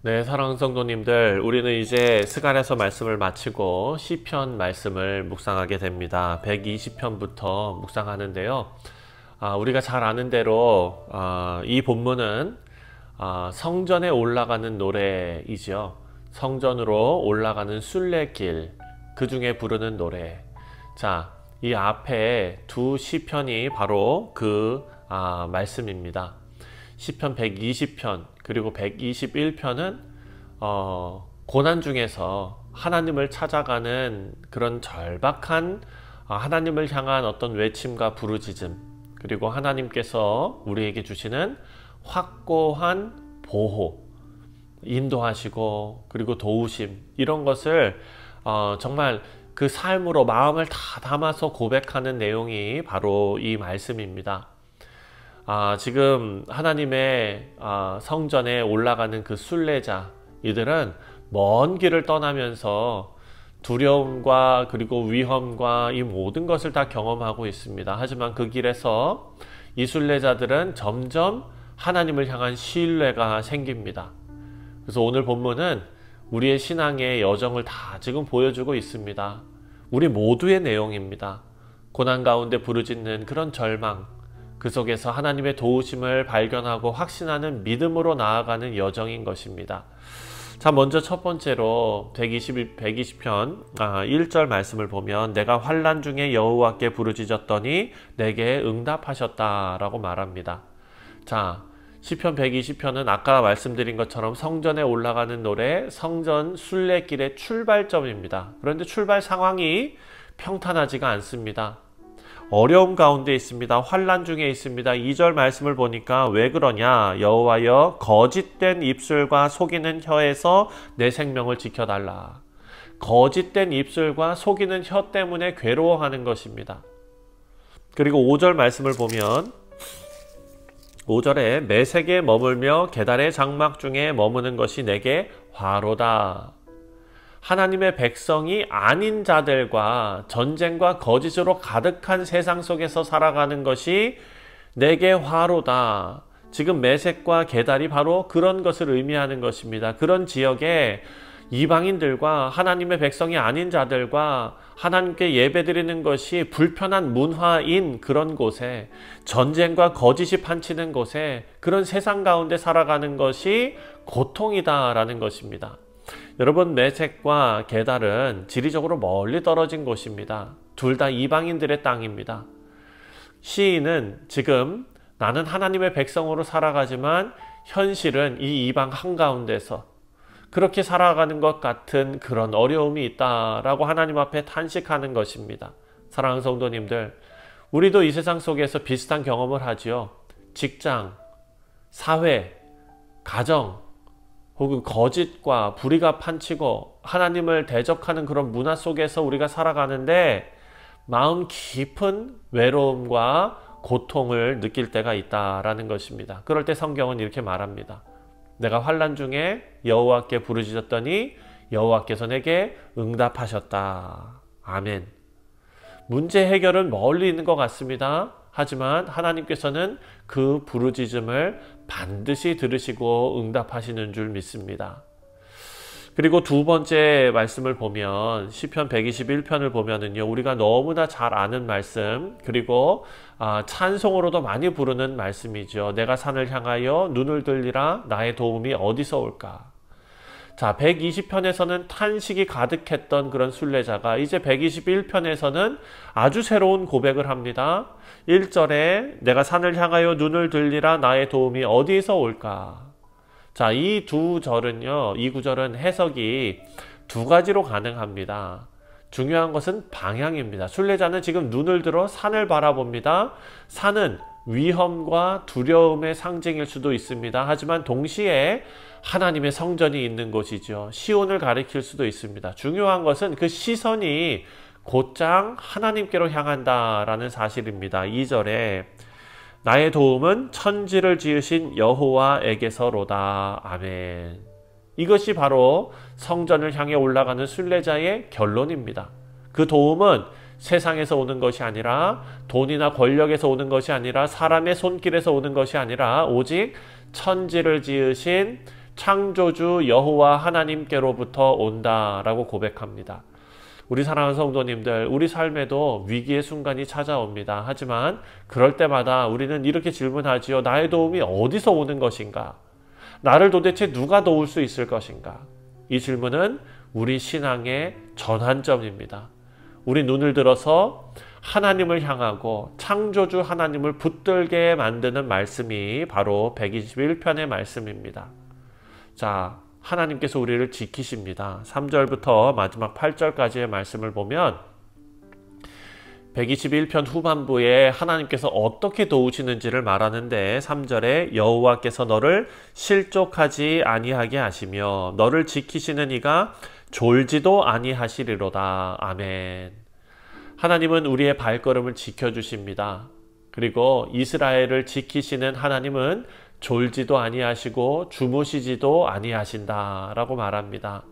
네, 사랑하는 성도님들, 우리는 이제 스가랴서 말씀을 마치고 시편 말씀을 묵상하게 됩니다. 120편부터 묵상하는데요. 우리가 잘 아는 대로 이 본문은 성전에 올라가는 노래이죠. 성전으로 올라가는 순례길, 그 중에 부르는 노래. 자, 이 앞에 두 시편이 바로 그 말씀입니다. 시편 120편 그리고 121편은 고난 중에서 하나님을 찾아가는 그런 절박한 하나님을 향한 어떤 외침과 부르짖음, 그리고 하나님께서 우리에게 주시는 확고한 보호, 인도하시고 그리고 도우심, 이런 것을 정말 그 삶으로 마음을 다 담아서 고백하는 내용이 바로 이 말씀입니다. 지금 하나님의 성전에 올라가는 그 순례자, 이들은 먼 길을 떠나면서 두려움과 그리고 위험과 이 모든 것을 다 경험하고 있습니다. 하지만 그 길에서 이 순례자들은 점점 하나님을 향한 신뢰가 생깁니다. 그래서 오늘 본문은 우리의 신앙의 여정을 다 지금 보여주고 있습니다. 우리 모두의 내용입니다. 고난 가운데 부르짖는 그런 절망, 그 속에서 하나님의 도우심을 발견하고 확신하는 믿음으로 나아가는 여정인 것입니다. 자, 먼저 첫 번째로 120편 1절 말씀을 보면 내가 환난 중에 여호와께 부르짖었더니 내게 응답하셨다 라고 말합니다. 자, 시편 120편은 아까 말씀드린 것처럼 성전에 올라가는 노래, 성전 순례길의 출발점입니다. 그런데 출발 상황이 평탄하지가 않습니다. 어려움 가운데 있습니다. 환난 중에 있습니다. 2절 말씀을 보니까 왜 그러냐? 여호와여, 거짓된 입술과 속이는 혀에서 내 생명을 지켜달라. 거짓된 입술과 속이는 혀 때문에 괴로워하는 것입니다. 그리고 5절 말씀을 보면 5절에 매색에 머물며 계달의 장막 중에 머무는 것이 내게 화로다. 하나님의 백성이 아닌 자들과 전쟁과 거짓으로 가득한 세상 속에서 살아가는 것이 내게 화로다. 지금 메색과 게달이 바로 그런 것을 의미하는 것입니다. 그런 지역에 이방인들과 하나님의 백성이 아닌 자들과 하나님께 예배드리는 것이 불편한 문화인 그런 곳에, 전쟁과 거짓이 판치는 곳에, 그런 세상 가운데 살아가는 것이 고통이다라는 것입니다. 여러분, 메색과 게달은 지리적으로 멀리 떨어진 곳입니다. 둘 다 이방인들의 땅입니다. 시인은 지금 나는 하나님의 백성으로 살아가지만 현실은 이 이방 한가운데서 그렇게 살아가는 것 같은 그런 어려움이 있다라고 하나님 앞에 탄식하는 것입니다. 사랑하는 성도님들, 우리도 이 세상 속에서 비슷한 경험을 하지요. 직장, 사회, 가정, 혹은 거짓과 불의가 판치고 하나님을 대적하는 그런 문화 속에서 우리가 살아가는데 마음 깊은 외로움과 고통을 느낄 때가 있다라는 것입니다. 그럴 때 성경은 이렇게 말합니다. 내가 환난 중에 여호와께 부르짖었더니 여호와께서 내게 응답하셨다. 아멘. 문제 해결은 멀리 있는 것 같습니다. 하지만 하나님께서는 그 부르짖음을 반드시 들으시고 응답하시는 줄 믿습니다. 그리고 두 번째 말씀을 보면 시편 121편을 보면은요, 우리가 너무나 잘 아는 말씀, 그리고 찬송으로도 많이 부르는 말씀이죠. 내가 산을 향하여 눈을 들리라, 나의 도움이 어디서 올까? 자, 120편에서는 탄식이 가득했던 그런 순례자가 이제 121편에서는 아주 새로운 고백을 합니다. 1절에 내가 산을 향하여 눈을 들리라, 나의 도움이 어디서 올까? 자, 이 두 절은요, 이 구절은 해석이 두 가지로 가능합니다. 중요한 것은 방향입니다. 순례자는 지금 눈을 들어 산을 바라봅니다. 산은 위험과 두려움의 상징일 수도 있습니다. 하지만 동시에 하나님의 성전이 있는 곳이죠. 시온을 가리킬 수도 있습니다. 중요한 것은 그 시선이 곧장 하나님께로 향한다라는 사실입니다. 2절에 나의 도움은 천지를 지으신 여호와에게서로다. 아멘. 이것이 바로 성전을 향해 올라가는 순례자의 결론입니다. 그 도움은 세상에서 오는 것이 아니라, 돈이나 권력에서 오는 것이 아니라, 사람의 손길에서 오는 것이 아니라 오직 천지를 지으신 창조주 여호와 하나님께로부터 온다라고 고백합니다. 우리 사랑하는 성도님들, 우리 삶에도 위기의 순간이 찾아옵니다. 하지만 그럴 때마다 우리는 이렇게 질문하지요. 나의 도움이 어디서 오는 것인가? 나를 도대체 누가 도울 수 있을 것인가? 이 질문은 우리 신앙의 전환점입니다. 우리 눈을 들어서 하나님을 향하고 창조주 하나님을 붙들게 만드는 말씀이 바로 121편의 말씀입니다. 자, 하나님께서 우리를 지키십니다. 3절부터 마지막 8절까지의 말씀을 보면 121편 후반부에 하나님께서 어떻게 도우시는지를 말하는데 3절에 여호와께서 너를 실족하지 아니하게 하시며 너를 지키시는 이가 졸지도 아니하시리로다. 아멘. 하나님은 우리의 발걸음을 지켜주십니다. 그리고 이스라엘을 지키시는 하나님은 졸지도 아니하시고 주무시지도 아니하신다라고 말합니다.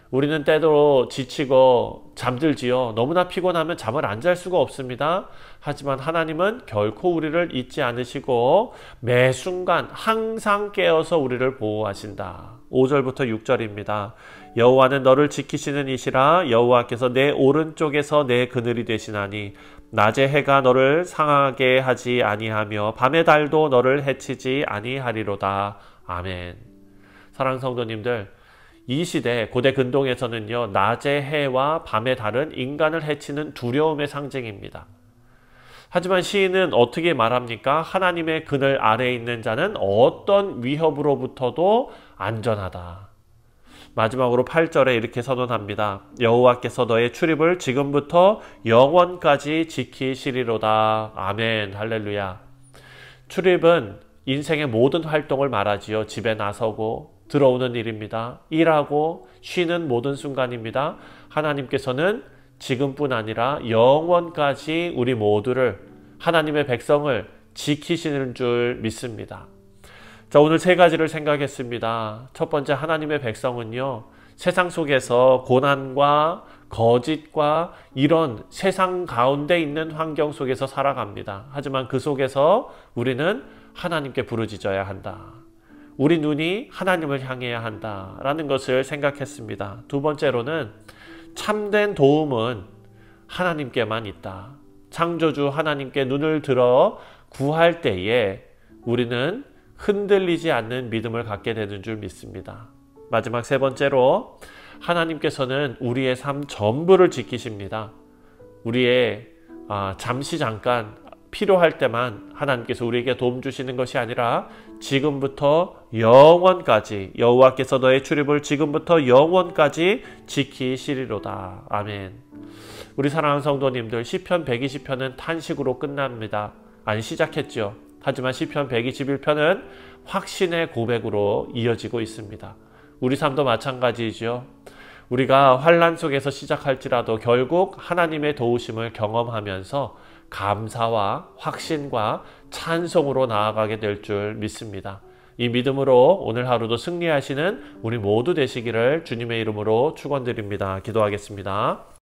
우리는 때로 지치고 잠들지요. 너무나 피곤하면 잠을 안 잘 수가 없습니다. 하지만 하나님은 결코 우리를 잊지 않으시고 매 순간 항상 깨어서 우리를 보호하신다. 5절부터 6절입니다. 여호와는 너를 지키시는 이시라. 여호와께서 내 오른쪽에서 내 그늘이 되시나니 낮에 해가 너를 상하게 하지 아니하며 밤의 달도 너를 해치지 아니하리로다. 아멘. 사랑하는 성도님들, 이 시대 고대 근동에서는요, 낮의 해와 밤의 달은 인간을 해치는 두려움의 상징입니다. 하지만 시인은 어떻게 말합니까? 하나님의 그늘 아래에 있는 자는 어떤 위협으로부터도 안전하다. 마지막으로 8절에 이렇게 선언합니다. 여호와께서 너의 출입을 지금부터 영원까지 지키시리로다. 아멘. 할렐루야. 출입은 인생의 모든 활동을 말하지요. 집에 나서고 들어오는 일입니다. 일하고 쉬는 모든 순간입니다. 하나님께서는 지금뿐 아니라 영원까지 우리 모두를, 하나님의 백성을 지키시는 줄 믿습니다. 자, 오늘 세 가지를 생각했습니다. 첫 번째, 하나님의 백성은요, 세상 속에서 고난과 거짓과 이런 세상 가운데 있는 환경 속에서 살아갑니다. 하지만 그 속에서 우리는 하나님께 부르짖어야 한다. 우리 눈이 하나님을 향해야 한다라는 것을 생각했습니다. 두 번째로는 참된 도움은 하나님께만 있다. 창조주 하나님께 눈을 들어 구할 때에 우리는 흔들리지 않는 믿음을 갖게 되는 줄 믿습니다. 마지막 세 번째로 하나님께서는 우리의 삶 전부를 지키십니다. 우리의 잠시 잠깐 필요할 때만 하나님께서 우리에게 도움 주시는 것이 아니라 지금부터 영원까지, 여호와께서 너의 출입을 지금부터 영원까지 지키시리로다. 아멘. 우리 사랑하는 성도님들, 시편 120편은 탄식으로 끝납니다. 아니, 시작했죠. 하지만 시편 121편은 확신의 고백으로 이어지고 있습니다. 우리 삶도 마찬가지이죠. 우리가 환난 속에서 시작할지라도 결국 하나님의 도우심을 경험하면서 감사와 확신과 찬송으로 나아가게 될 줄 믿습니다. 이 믿음으로 오늘 하루도 승리하시는 우리 모두 되시기를 주님의 이름으로 축원드립니다. 기도하겠습니다.